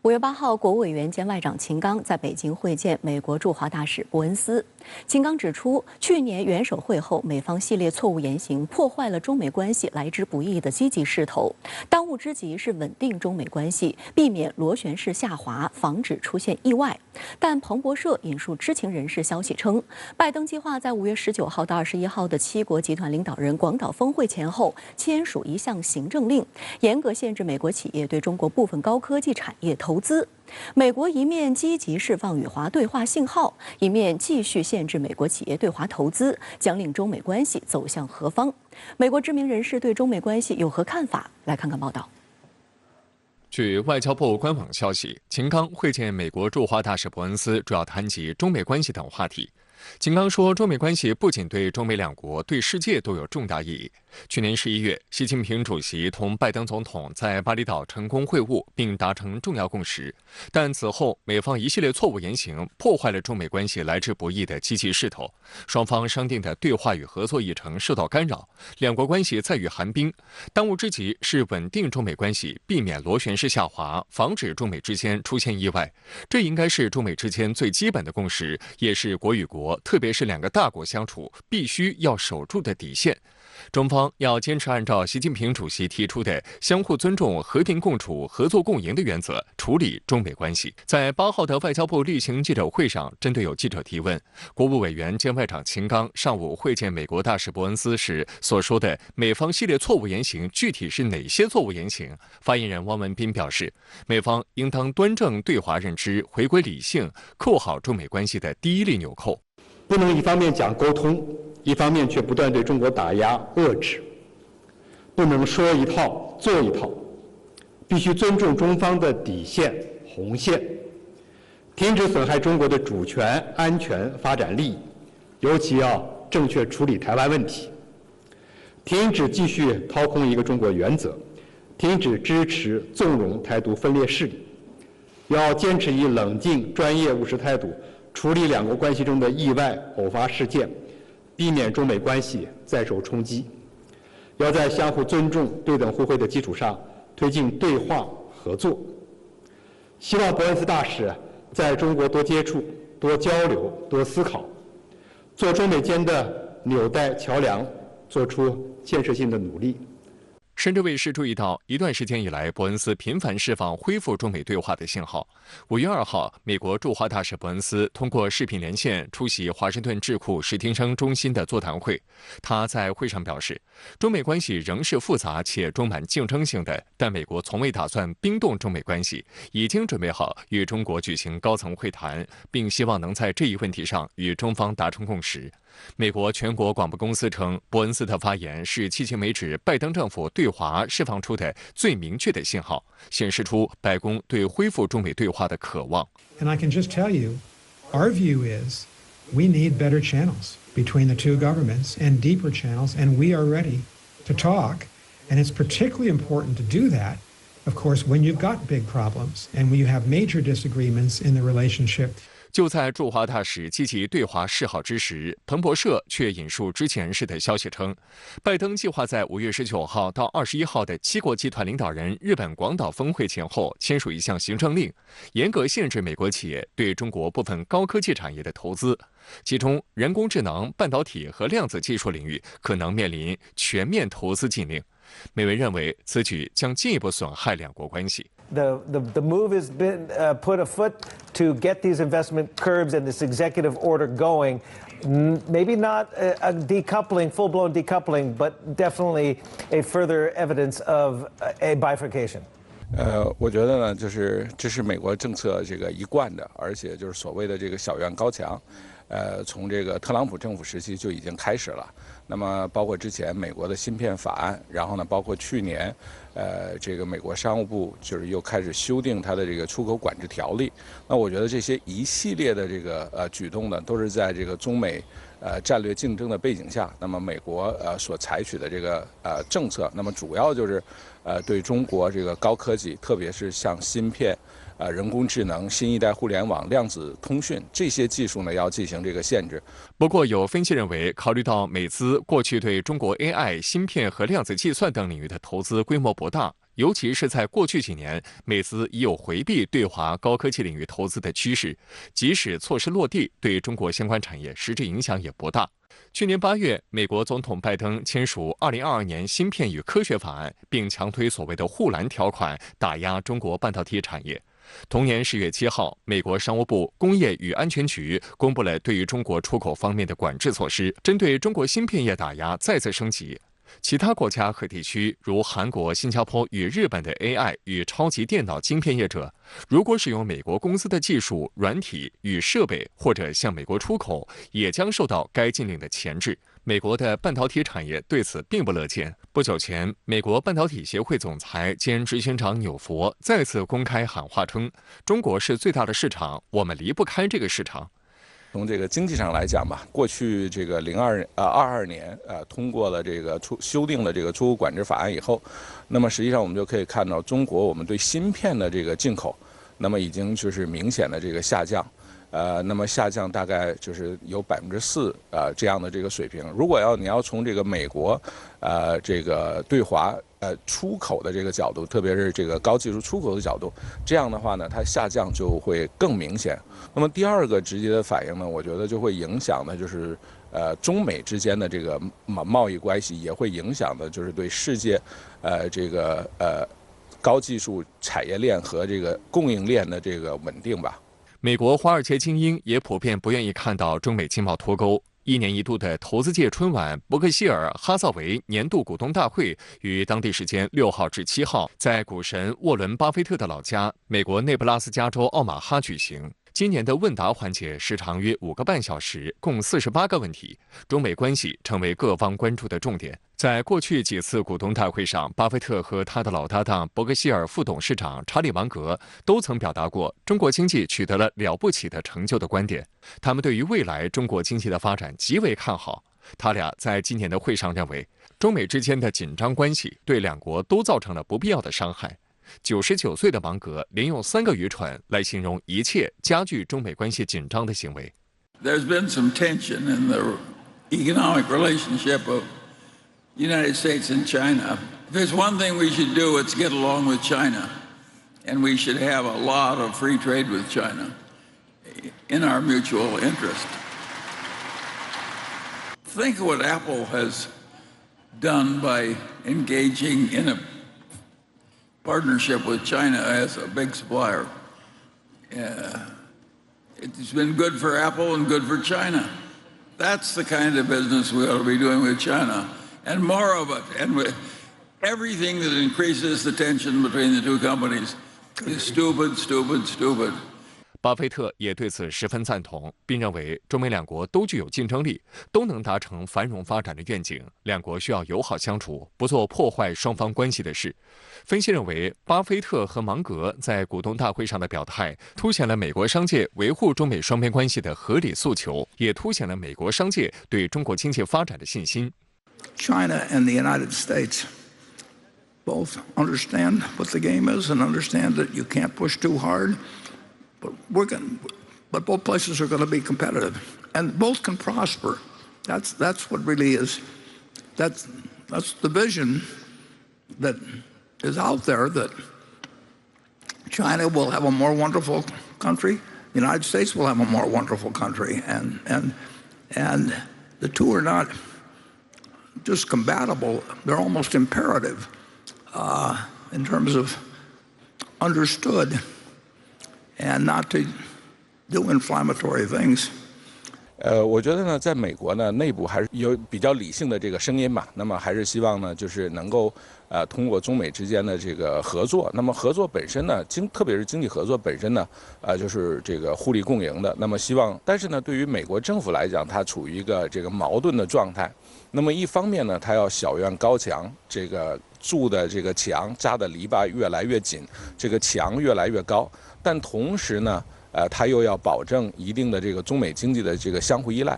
5月8号，国务委员兼外长秦刚在北京会见美国驻华大使伯恩斯。秦刚指出，去年元首会后，美方系列错误言行破坏了中美关系来之不易的积极势头。当务之急是稳定中美关系，避免螺旋式下滑，防止出现意外。但彭博社引述知情人士消息称，拜登计划在5月19号到21号的7国集团领导人广岛峰会前后签署一项行政令，严格限制美国企业对中国部分高科技产业投资。美国一面积极释放与华对话信号，一面继续限制美国企业对华投资，将令中美关系走向何方？美国知名人士对中美关系有何看法？来看看报道。据外交部官网消息，秦刚会见美国驻华大使伯恩斯，主要谈及中美关系等话题。秦刚说，中美关系不仅对中美两国，对世界都有重大意义。去年11月，习近平主席同拜登总统在巴厘岛成功会晤，并达成重要共识。但此后，美方一系列错误言行，破坏了中美关系来之不易的积极势头，双方商定的对话与合作议程受到干扰，两国关系再遇寒冰。当务之急是稳定中美关系，避免螺旋式下滑，防止中美之间出现意外。这应该是中美之间最基本的共识，也是国与国，特别是两个大国相处必须要守住的底线。中方要坚持按照习近平主席提出的相互尊重、和平共处、合作共赢的原则处理中美关系。在8号的外交部例行记者会上，针对有记者提问，国务委员兼外长秦刚上午会见美国大使伯恩斯时所说的美方系列错误言行，具体是哪些错误言行？发言人汪文斌表示，美方应当端正对华认知，回归理性，扣好中美关系的第一粒纽扣。不能一方面讲沟通，一方面却不断对中国打压遏制，不能说一套做一套，必须尊重中方的底线红线，停止损害中国的主权、安全、发展利益，尤其要正确处理台湾问题，停止继续掏空一个中国原则，停止支持纵容台独分裂势力，要坚持以冷静、专业、务实态度处理两国关系中的意外偶发事件，避免中美关系再受冲击。要在相互尊重、对等互惠的基础上推进对话合作。希望伯恩斯大使在中国多接触、多交流、多思考，做中美间的纽带桥梁，做出建设性的努力。深圳卫视注意到，一段时间以来，伯恩斯频繁释放恢复中美对话的信号。5月2号，美国驻华大使伯恩斯通过视频连线出席华盛顿智库史汀生中心的座谈会。他在会上表示，中美关系仍是复杂且充满竞争性的，但美国从未打算冰冻中美关系，已经准备好与中国举行高层会谈，并希望能在这一问题上与中方达成共识。美国全国广播公司称，伯恩斯的发言是迄今为止拜登政府对华释放出的最明确的信号，显示出白宫对恢复中美对话的渴望。And I can just tell you, our view is we need better channels between the two governments and deeper channels, and we are ready to talk. And it's particularly important to do that, of course, when you've got big problems and when you have major disagreements in the relationship. 就在驻华大使积极对华示好之时，彭博社却引述知情人士的消息称，拜登计划在5月19号到21号的7国集团领导人日本广岛峰会前后签署一项行政令，严格限制美国企业对中国部分高科技产业的投资，其中人工智能、半导体和量子技术领域可能面临全面投资禁令。美文认为，此举将进一步损害两国关系。The move has been put afoot to get these investment curbs and this executive order going. Maybe not a decoupling, full-blown decoupling, but definitely a further evidence of a bifurcation. 我觉得呢，这是美国政策这个一贯的，而且就是所谓的这个小院高墙，从这个特朗普政府时期就已经开始了。那么包括之前美国的芯片法案，然后呢，包括去年，这个美国商务部就是又开始修订它的这个出口管制条例。那我觉得这些一系列的这个举动呢，都是在这个中美战略竞争的背景下，那么美国所采取的这个政策，那么主要就是对中国这个高科技，特别是像芯片。人工智能、新一代互联网、量子通讯这些技术呢，要进行这个限制。不过，有分析认为，考虑到美资过去对中国 AI、芯片和量子计算等领域的投资规模不大，尤其是在过去几年，美资已有回避对华高科技领域投资的趋势，即使措施落地，对中国相关产业实质影响也不大。去年8月，美国总统拜登签署2022年芯片与科学法案，并强推所谓的护栏条款，打压中国半导体产业。同年10月7号，美国商务部工业与安全局公布了对于中国出口方面的管制措施，针对中国芯片业打压再次升级。其他国家和地区，如韩国、新加坡与日本的 AI 与超级电脑晶片业者，如果使用美国公司的技术、软体与设备，或者向美国出口，也将受到该禁令的钳制。美国的半导体产业对此并不乐见。不久前，美国半导体协会总裁兼执行长纽佛再次公开喊话称：“中国是最大的市场，我们离不开这个市场。”从这个经济上来讲吧，过去这个22年通过了这个修订了这个出口管制法案以后，那么实际上我们就可以看到，中国我们对芯片的这个进口，那么已经就是明显的这个下降，那么下降大概就是有4%这样的这个水平。如果你要从这个美国这个对华出口的这个角度，特别是这个高技术出口的角度，这样的话呢，它下降就会更明显。那么第二个直接的反应呢，我觉得就会影响的就是中美之间的这个贸易关系，也会影响的就是对世界这个高技术产业链和这个供应链的这个稳定吧。美国华尔街精英也普遍不愿意看到中美经贸脱钩。1年1度的投资界春晚伯克希尔哈萨维年度股东大会于当地时间6号至7号在股神沃伦·巴菲特的老家美国内布拉斯加州奥马哈举行。今年的问答环节时长约5个半小时，共48个问题。中美关系成为各方关注的重点。在过去几次股东大会上，巴菲特和他的老搭档伯克希尔副董事长查理·芒格都曾表达过中国经济取得了了不起的成就的观点。他们对于未来中国经济的发展极为看好。他俩在今年的会上认为，中美之间的紧张关系对两国都造成了不必要的伤害。99岁的芒格连用3个愚蠢来形容一切加剧中美关系紧张的行为。There's been some tension in the economic relationship of the United States and China. If there's one thing we should do, it's get along with China. And we should have a lot of free trade with China in our mutual interest. Think of what Apple has done by engaging in a partnership with China as a big supplier. It's been good for Apple and good for China. That's the kind of business we ought to be doing with China, and more of it. And with everything that increases the tension between the two companies is stupid, stupid, stupid. 巴菲特也对此十分赞同，并认为中美两国都具有竞争力，都能达成繁荣发展的愿景。两国需要友好相处，不做破坏双方关系的事。分析认为，巴菲特和芒格在股东大会上的表态，凸显了美国商界维护中美双边关系的合理诉求，也凸显了美国商界对中国经济发展的信心。China and the United States both understand what the game is and understand that you can't push too hard. But both places are going to be competitive, and both can prosper. That's what really is. That's the vision that is out there. That China will have a more wonderful country. The United States will have a more wonderful country, and the two are not just compatible. They're almost imperative in terms of understood. And not to do inflammatory things. 我觉得呢，在美国呢，内部还是有比较理性的这个声音嘛。那么还是希望呢，就是能够通过中美之间的这个合作。那么合作本身呢，特别是经济合作本身呢，就是这个互利共赢的。那么希望，但是呢，对于美国政府来讲，它处于一个这个矛盾的状态。那么一方面呢，它要小院高墙，这个筑的这个墙扎的篱笆越来越紧，这个墙越来越高。但同时呢，它又要保证一定的这个中美经济的这个相互依赖。